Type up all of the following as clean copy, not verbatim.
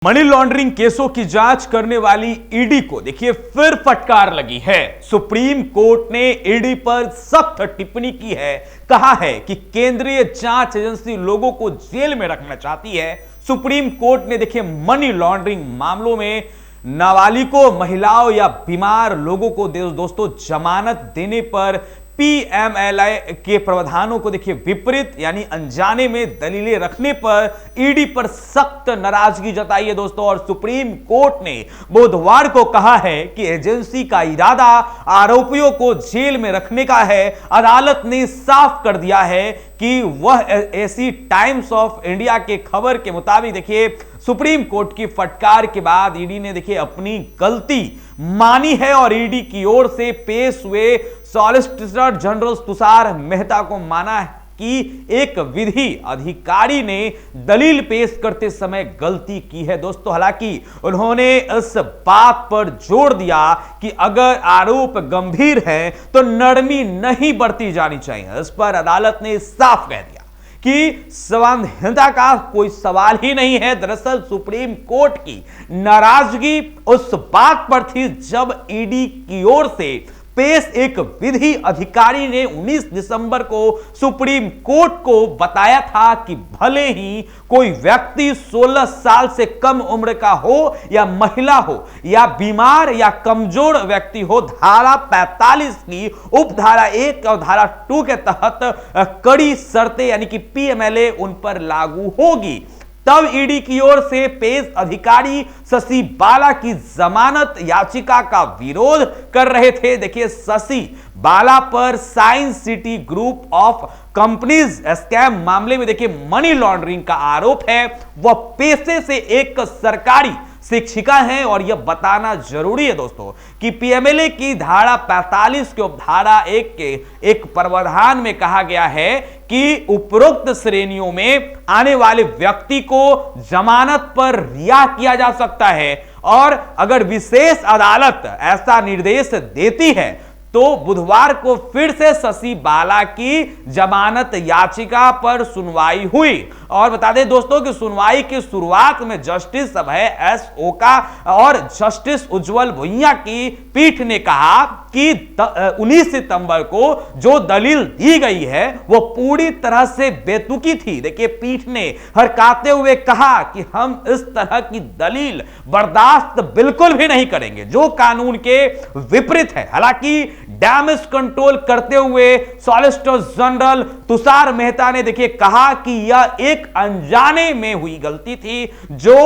Money laundering केसों की जांच करने वाली ईडी को देखिए फिर फटकार लगी है। सुप्रीम कोर्ट ने ईडी पर सख्त टिप्पणी की है। कहा है कि केंद्रीय जांच एजेंसी लोगों को जेल में रखना चाहती है। सुप्रीम कोर्ट ने देखिए मनी लॉन्ड्रिंग मामलों में नाबालिगों, महिलाओं या बीमार लोगों को दोस्तों जमानत देने पर पीएमएलए के प्रावधानों को देखिए विपरीत यानी अनजाने में दलीलें रखने पर ईडी पर सख्त नाराजगी जताई है दोस्तों। और सुप्रीम कोर्ट ने बुधवार को कहा है कि एजेंसी का इरादा आरोपियों को जेल में रखने का है। अदालत ने साफ कर दिया है कि वह ऐसी टाइम्स ऑफ इंडिया के खबर के मुताबिक देखिए सुप्रीम कोर्ट की फटकार के बाद ईडी ने देखिए अपनी गलती मानी है और ईडी की ओर से पेश हुए सॉलिसिटर जनरल तुषार मेहता को माना है कि एक विधि अधिकारी ने दलील पेश करते समय गलती की है दोस्तों। हालांकि उन्होंने इस बात पर जोर दिया कि अगर आरोप गंभीर है तो नरमी नहीं बरती जानी चाहिए। इस पर अदालत ने साफ कह दिया कि संवैधानिकता का कोई सवाल ही नहीं है। दरअसल सुप्रीम कोर्ट की नाराजगी उस बात पर थी जब ईडी की ओर से पेश एक विधि अधिकारी ने 19 दिसंबर को सुप्रीम कोर्ट को बताया था कि भले ही कोई व्यक्ति 16 साल से कम उम्र का हो या महिला हो या बीमार या कमजोर व्यक्ति हो, धारा 45 की उपधारा 1 और धारा 2 के तहत कड़ी शर्तें यानी कि पीएमएलए उन पर लागू होगी। तब ईडी की ओर से पेश अधिकारी शशि बाला की जमानत याचिका का विरोध कर रहे थे। देखिए शशि बाला पर science city group of companies scam मामले में देखिए मनी लॉन्ड्रिंग का आरोप है। वह पेशे से एक सरकारी शिक्षिका हैं और यह बताना जरूरी है दोस्तों कि पीएमएलए की धारा 45 के उपधारा 1 के एक प्रावधान में कहा गया है कि उपरोक्त श्रेणियों में आने वाले व्यक्ति को जमानत पर रिहा किया जा सकता है और अगर विशेष अदालत ऐसा निर्देश देती है तो बुधवार को फिर से शशि बाला की जमानत याचिका पर सुनवाई हुई। और बता दें दोस्तों कि सुनवाई की शुरुआत में जस्टिस अभय एस ओका और जस्टिस उज्जवल भुइयां की पीठ ने कहा कि 19 सितंबर को जो दलील दी गई है वो पूरी तरह से बेतुकी थी। देखिए पीठ ने हरकाते हुए कहा कि हम इस तरह की दलील बर्दाश्त बिल्कुल भी नहीं करेंगे जो कानून के विपरीत है। हालांकि डैमेज कंट्रोल करते हुए सॉलिसिटर जनरल तुषार मेहता ने देखिए कहा कि यह एक अनजाने में हुई गलती थी जो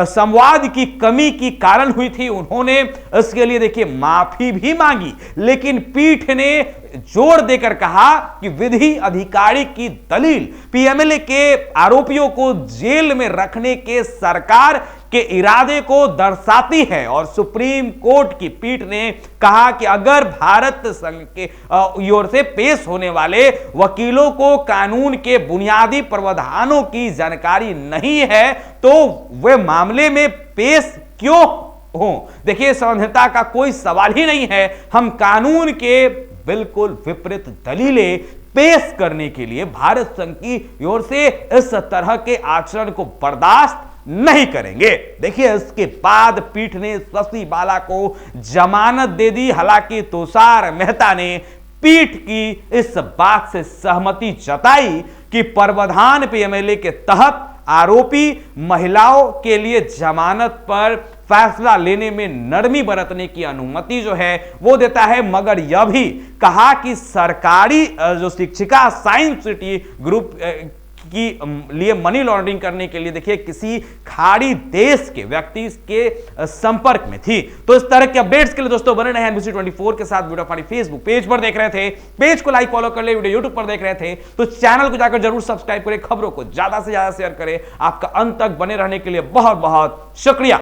संवाद की कमी के कारण हुई थी। उन्होंने इसके लिए देखिए माफी भी मांगी, लेकिन पीठ ने जोर देकर कहा कि विधि अधिकारी की दलील पीएमएलए के आरोपियों को जेल में रखने के सरकार के इरादे को दर्शाती है। और सुप्रीम कोर्ट की पीठ ने कहा कि अगर भारत संघ के ओर से पेश होने वाले वकीलों को कानून के बुनियादी प्रावधानों की जानकारी नहीं है तो वे मामले में पेश क्यों हो। देखिए संवैधानिकता का कोई सवाल ही नहीं है। हम कानून के बिल्कुल विपरीत दलीलें पेश करने के लिए भारत संघ की ओर से इस तरह के आचरण को बर्दाश्त नहीं करेंगे। देखिए इसके बाद पीठ ने शशि बाला को जमानत दे दी। हालांकि तुषार मेहता ने पीठ की इस बात से सहमति जताई कि प्रावधान पीएमएलए के तहत आरोपी महिलाओं के लिए जमानत पर फैसला लेने में नरमी बरतने की अनुमति जो है वो देता है, मगर यह भी कहा कि सरकारी जो शिक्षिका साइंस सिटी ग्रुप की लिए मनी लॉन्ड्रिंग करने के लिए देखिए किसी खाड़ी देश के व्यक्ति के संपर्क में थी। तो इस तरह के अपडेट्स के लिए दोस्तों बने रहे NBC 24 के साथ। वीडियो हमारी फेसबुक पेज पर देख रहे थे, पेज को लाइक फॉलो कर ले। वीडियो यूट्यूब पर देख रहे थे तो चैनल को जाकर जरूर सब्सक्राइब करें, खबरों को ज्यादा से ज्यादा शेयर करें। आपका अंत तक बने रहने के लिए बहुत बहुत शुक्रिया।